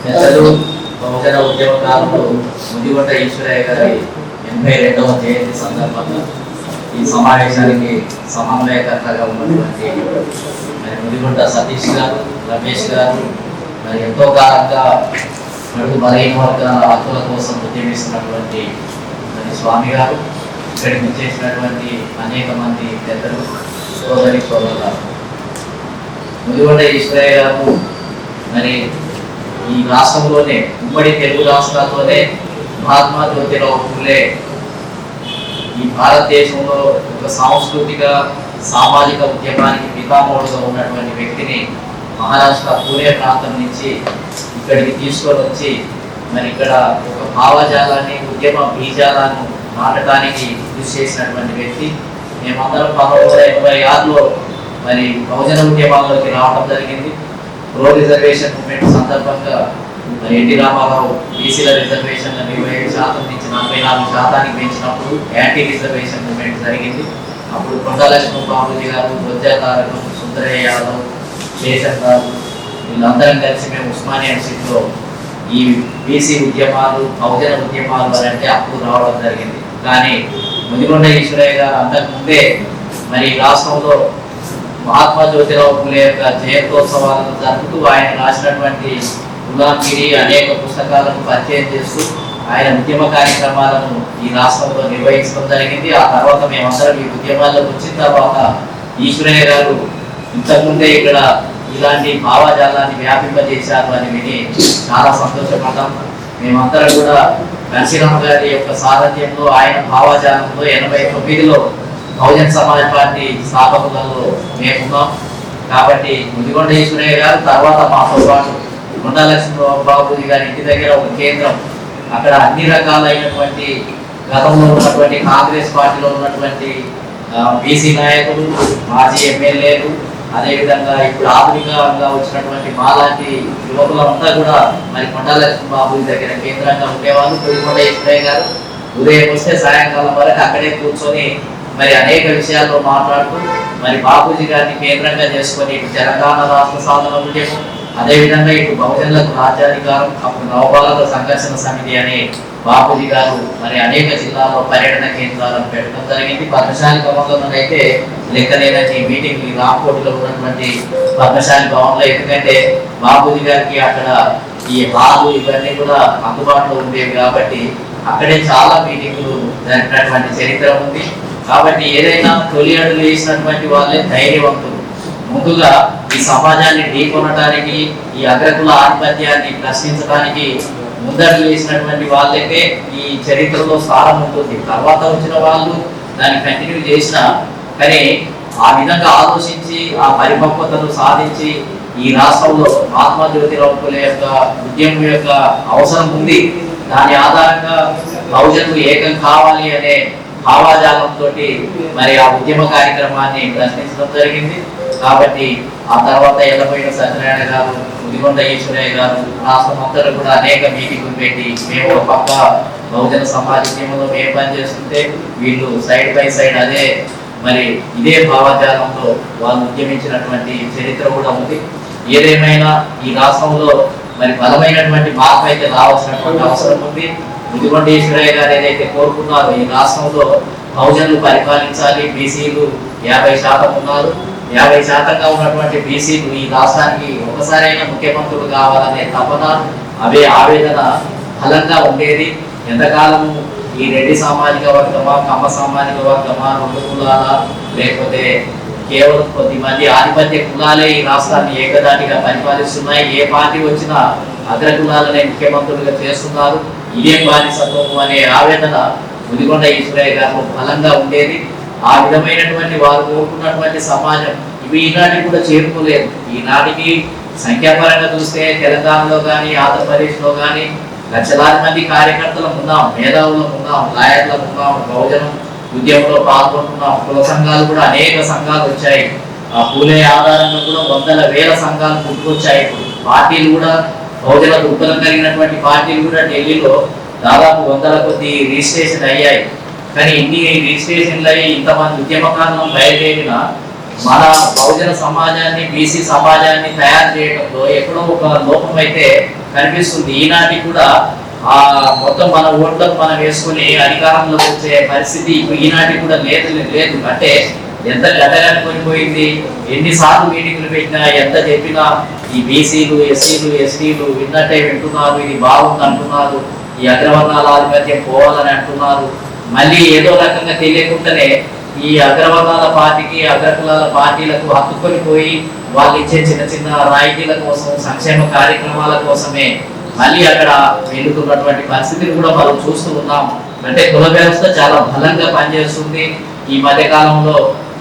పెద్దలు బహుజన ఉద్యమకారులు ముదిగొండ ఈశ్వరయ్య గారి 82వ జయంతి సందర్భంగా ఈ సమావేశానికి సమన్వయకర్తగా ఉన్నటువంటి మరి ముదిగొండ సతీష్ గారు, రమేష్ గారు, మరి ఎంతో కాలంగా నడుగు బలహీన వర్గాల హక్కుల కోసం ఉద్యమిస్తున్నటువంటి మరి స్వామి గారు, ఇక్కడికి చేసినటువంటి అనేక మంది పెద్దలు, సోదరి సోదరులు, ముదిగొండ ఈశ్వరయ్య గారు మరి ఈ రాష్ట్రంలోనే ఉమ్మడి తెలుగు రాష్ట్రాల్లోనే మహాత్మా జ్యోతిరావు ఫులే ఈ భారతదేశంలో ఒక సాంస్కృతిక సామాజిక ఉద్యమానికి పితామహుడుగా ఉన్నటువంటి వ్యక్తిని మహారాష్ట్ర పూణే ప్రాంతం నుంచి ఇక్కడికి తీసుకొని వచ్చి మరి ఇక్కడ ఒక భావజాలాన్ని, ఉద్యమ బీజాలను నాటడానికి కృషి చేసినటువంటి వ్యక్తి. మేమందరం 1986లో మరి బహుజన ఉద్యమాల్లోకి రావడం జరిగింది. ప్రో రిజర్వేషన్ మూవ్మెంట్ సందర్భంగా ఎన్టీ రామారావు బీసీల రిజర్వేషన్ 25% నుంచి 44% పెంచినప్పుడు యాంటీ రిజర్వేషన్ మూవ్మెంట్ జరిగింది. అప్పుడు కొండలక్ష్మణ్ బాబుజీ గారు, బొజ్జా తారకం, సుందరయ్య యాదవ్, శేషన్ గారు వీళ్ళందరం కలిసి మేము ఉస్మానియా యూనివర్సిటీలో ఈ బీసీ ఉద్యమాలు, బహుజన ఉద్యమాలు అంటే అప్పుడు రావడం జరిగింది. కానీ ముదిగొండ ఈశ్వరయ్య గారు అంతకుముందే మరి రాష్ట్రంలో మహాత్మా జ్యోతిరావు ఫులే యొక్క జయంతోత్సవాలను జరుపుతూ ఆయన రాసినటువంటి గులాంగిరి అనేక పుస్తకాలను పరిచయం చేస్తూ ఆయన ఉద్యమ కార్యక్రమాలను ఈ రాష్ట్రంలో నిర్వహించడం జరిగింది. ఆ తర్వాత మేమందరం ఈ ఉద్యమాల్లోకి వచ్చిన తర్వాత ఈశ్వరయ్య గారు ఇంతకుముందే ఇక్కడ ఇలాంటి భావజాలాన్ని వ్యాపింపజేశారు అని విని చాలా సంతోషపడ్డాం. మేమందరం కూడా నరసింహ గారి యొక్క సారథ్యంలో, ఆయన భావజాలంలో 89లో బహుజన్ సమాజ్ పార్టీ స్థాపకులలో మేమున్నాం. కాబట్టి ముదిగొండ ఈశ్వరయ్య గారు తర్వాత మాతో పాటు కొండలక్ష్మణ బాబుజీ గారి ఇంటి దగ్గర ఒక కేంద్రం, అక్కడ అన్ని రకాలైనటువంటి గతంలో ఉన్నటువంటి కాంగ్రెస్ పార్టీలో ఉన్నటువంటి బీసీ నాయకులు, మాజీ ఎమ్మెల్యేలు, అదేవిధంగా ఇప్పుడు ఆధునికంగా వచ్చినటువంటి మాలాంటి యువకులంతా కూడా మరి కొండలక్ష్మణ బాబుజీ దగ్గర కేంద్రంగా ఉండేవాళ్ళు. ముదిగొండ ఈశ్వరయ్య గారు ఉదయం వస్తే సాయంకాలం వరకు అక్కడే కూర్చొని మరి అనేక విషయాల్లో మాట్లాడుతూ మరి బాపూజీ గారిని కేంద్రంగా చేసుకొని ఇటు తెలంగాణ రాష్ట్ర సాధన ఉద్యమం, అదేవిధంగా ఇటు బహుజనులకు రాజ్యాధికారం, అప్పుడు నవపాలక సంఘర్షణ సమితి అని బాపూజీ గారు మరి అనేక జిల్లాల్లో పర్యటన కేంద్రాలను పెట్టడం జరిగింది. పద్మశాలి భవన్లోనైతే లెక్కలేనని మీటింగ్ ఈ రాంకోటిలో ఉన్నటువంటి పద్మశాలి భవన్లో, ఎందుకంటే బాపూజీ గారికి అక్కడ ఈ హాలు ఇవన్నీ కూడా అందుబాటులో ఉండేవి కాబట్టి అక్కడే చాలా మీటింగ్లు జరిపినటువంటి చరిత్ర ఉంది. కాబట్టి ఏదైనా తొలి అడుగు వేసినటువంటి వాళ్ళే ధైర్యవంతులు. ముందుగా ఈ సమాజాన్ని ఢీకొనడానికి, ఈ అగ్రకుల ఆధిపత్యాన్ని ప్రశ్నించడానికి ముందడుగు వేసినటువంటి వాళ్ళకే ఈ చరిత్రలో స్థానం ఉంటుంది. తర్వాత వచ్చిన వాళ్ళు దాన్ని కంటిన్యూ చేసినా కానీ ఆ విధంగా ఆలోచించి ఆ పరిపక్వతను సాధించి ఈ రాష్ట్రంలో మహాత్మా జ్యోతిరావు ఫులే యొక్క ఉద్యమం యొక్క అవసరం ఉంది. దాని ఆధారంగా బహుజనులు ఏకం కావాలి అనే భావాజాలంతో మరి ఆ ఉద్యమ కార్యక్రమాన్ని ప్రశ్నించడం జరిగింది. కాబట్టి ఆ తర్వాత ఎల్లపోయిన సత్యనారాయణ గారు, ముదిగొండ ఈశ్వరయ్య గారు రాష్ట్రం అంతా కూడా అనేక మీటింగ్లు పెట్టి మేము ఒక పక్క బహుజన సమాజ ఉద్యమంలో మేము పనిచేస్తుంటే వీళ్ళు సైడ్ బై సైడ్ అదే మరి ఇదే భావజాలంలో వాళ్ళు ఉద్యమించినటువంటి చరిత్ర కూడా ఉంది. ఏదేమైనా ఈ రాష్ట్రంలో మరి బలమైనటువంటి మార్పు అయితే రావాల్సినటువంటి అవసరం ఉంది. ముదిగొండ ఈశ్వరయ్య గారు ఏదైతే కోరుకున్నారో ఈ రాష్ట్రంలో బహుజనులు పరిపాలించాలి, బీసీలు 50% ఉన్నారు, 50%గా ఉన్నటువంటి బీసీలు ఈ రాష్ట్రానికి ఒకసారైనా ముఖ్యమంత్రులు కావాలనే తపన, అవే ఆవేదన బలంగా ఉండేది. ఎంతకాలము ఈ రెడ్డి సామాజిక వర్గమా, కమ్మ సామాజిక వర్గమా, రెండు కులాల, లేకపోతే కేవలం కొద్దిమంది ఆధిపత్య కులాలే ఈ రాష్ట్రాన్ని ఏకదాటిగా పరిపాలిస్తున్నాయి. ఏ పార్టీ వచ్చినా అగ్రకులాలనే ముఖ్యమంత్రులుగా చేస్తున్నారు. ఇదే బానిసత్వం అనే ఆవేదన ముదిగొండ ఈశ్వరయ్య గారు బలంగా ఉండేది. ఆ విధమైనటువంటి వారు కోరుకున్నటువంటి సమాజం ఇవి ఈనాటికి కూడా చేరుకోలేదు. ఈనాటికి సంఖ్యాపరంగా చూస్తే తెలంగాణలో కానీ ఆంధ్రప్రదేశ్లో కానీ లక్షలాది మంది కార్యకర్తలు ఉన్నాం, మేధావులు ఉన్నాం, లాయర్లు ఉన్నాం, బహుజనం ఉద్యమంలో పాల్గొంటున్నాం. కుల సంఘాలు కూడా అనేక సంఘాలు వచ్చాయి. ఆ పూలే ఆధారంగా కూడా వందల వేల సంఘాలు పుట్టుకొచ్చాయి. పార్టీలు కూడా బహుజన దృక్పథం కలిగినటువంటి పార్టీలు కూడా ఢిల్లీలో దాదాపు వందల కొద్ది రిజిస్ట్రేషన్ అయ్యాయి. కానీ ఇన్ని రిజిస్ట్రేషన్లు అయ్యి ఇంతమంది ఉద్యమకాలను బయలుదేరిన మన బహుజన సమాజాన్ని, బీసీ సమాజాన్ని తయారు చేయడంలో ఎక్కడో ఒక లోపం అయితే కనిపిస్తుంది. ఈనాటికి కూడా ఆ మొత్తం మన ఓట్లకు మనం వేసుకుని అధికారంలోకి వచ్చే పరిస్థితి ఇప్పుడు ఈనాటికి కూడా లేదు. అంటే ఎంత గడ్డగట్టుకొని ఎన్నిసార్లు మీటింగ్లు పెట్టినా ఎంత చెప్పినా ఈ బీసీలు ఎస్సీలు ఎస్టీలు విన్నట్టే వింటున్నారు, ఇది బాగుంది అంటున్నారు, ఈ అగ్రవర్ణాల ఆధిపత్యం పోవాలని అంటున్నారు. మళ్ళీ ఏదో రకంగా తెలియకుండానే ఈ అగ్రవర్ణాల పార్టీకి అగ్రకులాల పార్టీలకు హత్తుకొని పోయి వాళ్ళు ఇచ్చే చిన్న చిన్న రాయితీల కోసం సంక్షేమ కార్యక్రమాల కోసమే మళ్ళీ అక్కడ వెళ్తున్నటువంటి పరిస్థితిని కూడా మనం చూస్తూ ఉన్నాం. అంటే కుల వ్యవస్థ చాలా బలంగా పనిచేస్తుంది. ఈ మధ్య కాలంలో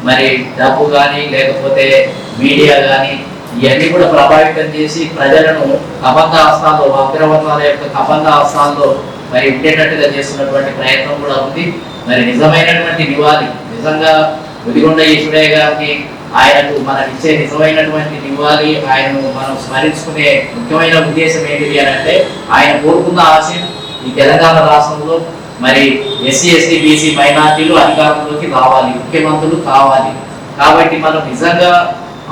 మరి డబ్బు కానీ లేకపోతే మీడియా కానీ ఇవన్నీ కూడా ప్రభావితం చేసి ప్రజలను కబంధ హస్తాల్లో అగ్రవర్ణాల యొక్క కబంధ హస్తాల్లో మరి ఉండేటట్టుగా చేస్తున్నటువంటి ప్రయత్నం కూడా ఉంది. మరి నిజమైనటువంటి నివాళి నిజంగా ముదిగొండ ఈశ్వరయ్య గారికి ఆయనకు మనం ఇచ్చే నిజమైనటువంటి నివాళి ఆయనను మనం స్మరించుకునే ముఖ్యమైన ఉద్దేశం ఏంటిది అని అంటే ఆయన కోరుకున్న ఆశయం ఈ తెలంగాణ రాష్ట్రంలో మరి ఎస్సీ ఎస్టీ బీసీ మైనార్టీలు అధికారంలోకి రావాలి, ముఖ్యమంత్రులు కావాలి. కాబట్టి మనం నిజంగా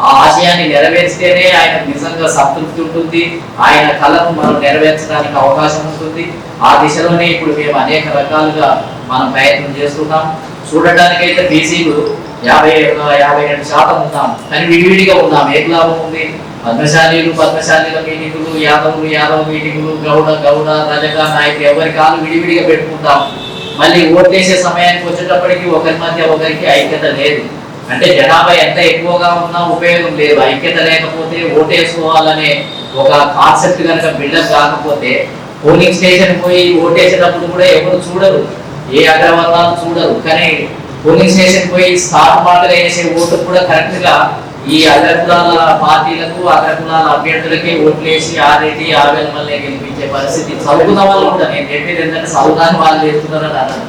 ఆ ఆశయాన్ని నెరవేర్చితేనే ఆయన నిజంగా సంతృప్తి ఉంటుంది, ఆయన కళను మనం నెరవేర్చడానికి అవకాశం ఉంటుంది. ఆ దిశలోనే ఇప్పుడు మేము అనేక రకాలుగా మనం ప్రయత్నం చేస్తున్నాం. చూడటానికైతే బీసీలు 52% ఉన్నాం, కానీ విడివిడిగా ఉన్నాం. ఏ లాభం ఉంది? పద్మశాలీల మీటింగులు, యాదవ మీటింగులు, గౌడ రజక నాయకులు ఎవరి కాలు విడివిడిగా పెట్టుకుంటాం. మళ్ళీ ఓటేసే సమయానికి వచ్చేటప్పటికి ఒకరి మధ్య ఒకరికి ఐక్యత లేదు. అంటే జనాభా ఎంత ఎక్కువగా ఉన్నా ఉపయోగం లేదు. ఐక్యత లేకపోతే ఓటేసుకోవాలనే ఒక కాన్సెప్ట్ కనుక బిల్డప్ కాకపోతే పోలింగ్ స్టేషన్ పోయి ఓటేసేటప్పుడు కూడా ఎవరు చూడరు, ఏ అగ్రవర్ణాలు చూడరు. కానీ పోలింగ్ స్టేషన్ పోయి స్టార్ మార్కులు వేసే ఓటు కూడా కరెక్ట్ గా ఈ అగ్రకులాల పార్టీలకు అగ్రకులాల అభ్యర్థులకే ఓట్లు వేసి 6 మళ్ళీ గెలిపించే పరిస్థితి. చదువుకున్న వాళ్ళు కూడా, నేను చెప్పేది ఏంటంటే చదువుదాన్ని వాళ్ళు చేస్తున్నారని అన్నారు.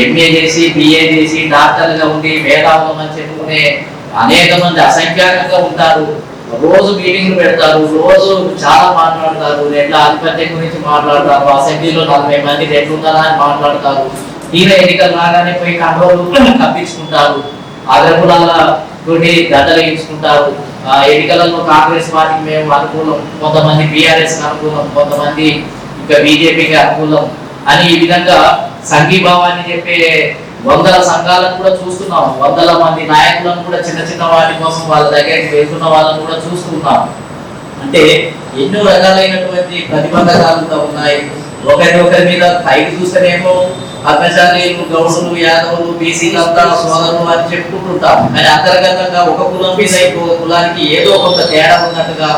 ఎంఏ చేసి బిఏ చేసి డాక్టర్లుగా ఉండి వేదాంతం అని చెప్పుకునే అనేక మంది అసంఖ్యాకంగా ఉంటారు. రోజు మీటింగ్లు పెడతారు, రోజు చాలా మాట్లాడతారు, ఎట్లా ఆధిపత్యం గురించి మాట్లాడతారు, అసెంబ్లీలో 40 మంది ఎట్లున్నారా అని మాట్లాడతారు. తీర ఎన్నికలు రాగానే పోయి కంట్రోల్ కప్పించుకుంటారు, అగ్రకులాల తోటి గడ్డలు ఇచ్చుకుంటారు. ఎన్నికలలో కాంగ్రెస్ పార్టీకి మేము అనుకూలం, కొంతమంది బీఆర్ఎస్ అనుకూలం, కొంతమంది ఇంకా బీజేపీకి అనుకూలం అని ఈ విధంగా సంఘీభావాన్ని చెప్పే వందల సంఘాలను కూడా చూస్తున్నాం. వందల మంది నాయకులను కూడా చిన్న చిన్న వాటి కోసం వాళ్ళ దగ్గరికి వెళ్తున్న వాళ్ళని కూడా చూస్తున్నాం. అంటే ఎన్నో రకాలైనటువంటి ప్రతిబంధకాలు ఉన్నాయి. ఒకరి మీద పైకి చూస్తేనేమో పద్మశాలీలు, గౌడులు, యాదవులు, బీసీలంతా సోదరులు అని చెప్పుకుంటుంటాం. కానీ అంతర్గతంగా ఒక కులం మీద ఇంకొక కులానికి ఏదో కొంత తేడా ఉన్నట్టుగా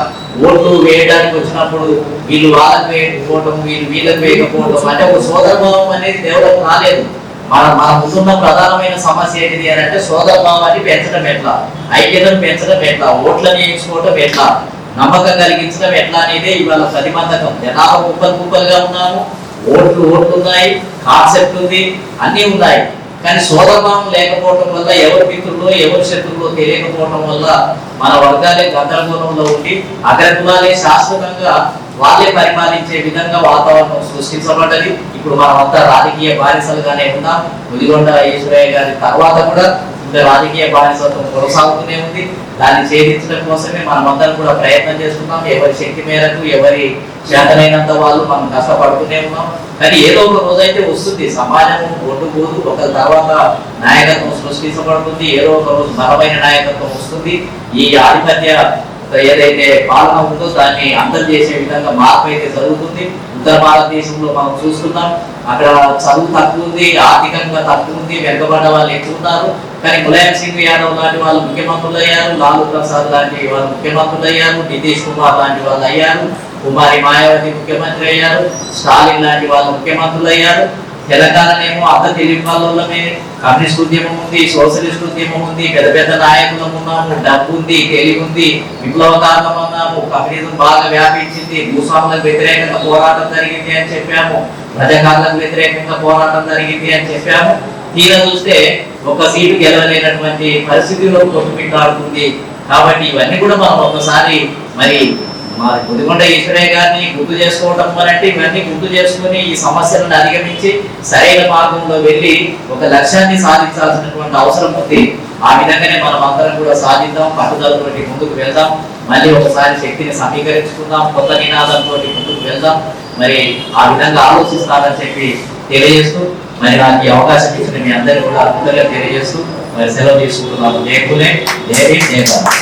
ఓట్లు వేయడానికి వచ్చినప్పుడు వీళ్ళు వాళ్ళకి వేయకపోవడం, వీళ్ళు వీళ్ళకి వేయకపోవడం, అంటే ఒక సోదరభావం అనేది డెవలప్ కాలేదు. మన ముందున్న ప్రధానమైన సమస్య ఏంటిది అని అంటే సోదరభావాన్ని పెంచడం ఎట్లా, ఐక్యతను పెంచడం ఎట్లా, ఓట్లను వేయించుకోవడం ఎట్లా, నమ్మకం కలిగించడం ఎట్లా అనేది ఇవాళ ప్రతిబంధకం. జనాభా కుప్పలుగా ఉన్నాము, ఓట్లు ఉన్నాయి, కాన్సెప్ట్ ఉంది, అన్నీ ఉన్నాయి. కానీ సోదరభావం లేకపోవడం వల్ల ఎవరి మిత్రులు ఎవరి శత్రువులు తెలియకపోవడం వల్ల మన వర్గాలే గందరగోళంలో ఉండి అగ్రకులాలే శాశ్వతంగా వాళ్ళే పరిపాలించే విధంగా వాతావరణం సృష్టించబడ్డది. ఇప్పుడు మనమంతా రాజకీయ బానిసలుగానే ఉన్నాం. ముదిగొండ ఈశ్వరయ్య గారి తర్వాత కూడా రాజకీయ బానిసత్వం కొనసాగుతూనే ఉంది. దాన్ని ఛేదించడం కోసమే మనమందరం కూడా ప్రయత్నం చేస్తున్నాం. ఎవరి శక్తి మేరకు ఎవరి చేతనైనంత వాళ్ళు మనం కష్టపడుతూనే ఉన్నాం. కానీ ఏదో ఒక రోజైతే వస్తుంది, సమాజం ఒడ్డుపోదు, ఒక తర్వాత నాయకత్వం సృష్టించబడుతుంది, ఏదో ఒక రోజు బలమైన నాయకత్వం వస్తుంది. ఈ ఆధిపత్య ఏదైతే పాలన ఉందో దాన్ని అందరు చేసే విధంగా మార్పు అయితే జరుగుతుంది. ఉత్తర భారతదేశంలో మనం చూస్తున్నాం, అక్కడ చదువు తక్కువ ఉంది, ఆర్థికంగా తక్కువ ఉంది, వెనుకబడ్డ వాళ్ళు ఎక్కువ ఉన్నారు. కానీ ములాయం సింగ్ యాదవ్ లాంటి వాళ్ళు ముఖ్యమంత్రులు అయ్యారు, లాలూ ప్రసాద్ లాంటి వాళ్ళు ముఖ్యమంత్రులు అయ్యారు, నితీష్ కుమార్ లాంటి వాళ్ళు అయ్యారు, కుమారి మాయావతి ముఖ్యమంత్రి అయ్యారు, స్టాలిన్ లాంటి వాళ్ళు ముఖ్యమంత్రులు అయ్యారు. తెలంగాణనేమో అంత తెలివి వాళ్ళమే, కమ్యూనిస్ట్ ఉద్యమం ఉంది, సోషలిస్ట్ ఉద్యమం ఉంది, పెద్ద పెద్ద నాయకులం ఉన్నాము, డబ్బు ఉంది, తెలివి ఉంది, విప్లవకారులం ఉన్నాము, కమ్యూనిజం బాగా వ్యాపించింది, భూస్వాములకు వ్యతిరేకంగా పోరాటం జరిగింది అని చెప్పాము, రజకారులకు వ్యతిరేకంగా పోరాటం జరిగింది అని చెప్పాము. తీరా చూస్తే ఒక సీటు గెలవలేనటువంటి పరిస్థితిలో కొట్టుమిట్టాడుతుంది. కాబట్టి ఇవన్నీ కూడా మనం ఒకసారి మరి ముదిగొండ ఈశ్వరయ్య గారిని గుర్తు చేసుకోవడం అంటే ఇవన్నీ గుర్తు చేసుకుని ఈ సమస్యలను అధిగమించి సరైన మార్గంలో వెళ్ళి ఒక లక్ష్యాన్ని సాధించాల్సినటువంటి అవసరం ఉంది. ఆ విధంగానే మనం అందరం కూడా సాధిద్దాం, పట్టుదలతోటి ముందుకు వెళ్దాం. మళ్ళీ ఒకసారి శక్తిని సమీకరించుకుందాం, కొత్త నినాదంతో ముందుకు వెళ్దాం. మరి ఆ విధంగా ఆలోచిస్తారని చెప్పి తెలియజేస్తూ మరి నాకు ఈ అవకాశం ఇచ్చిన మీ అందరికీ కూడా అందరికీ తెలియజేస్తూ మరి సెలవు తీసుకుంటున్నాను. జై పులే, జై భీమ్, జై భారత్.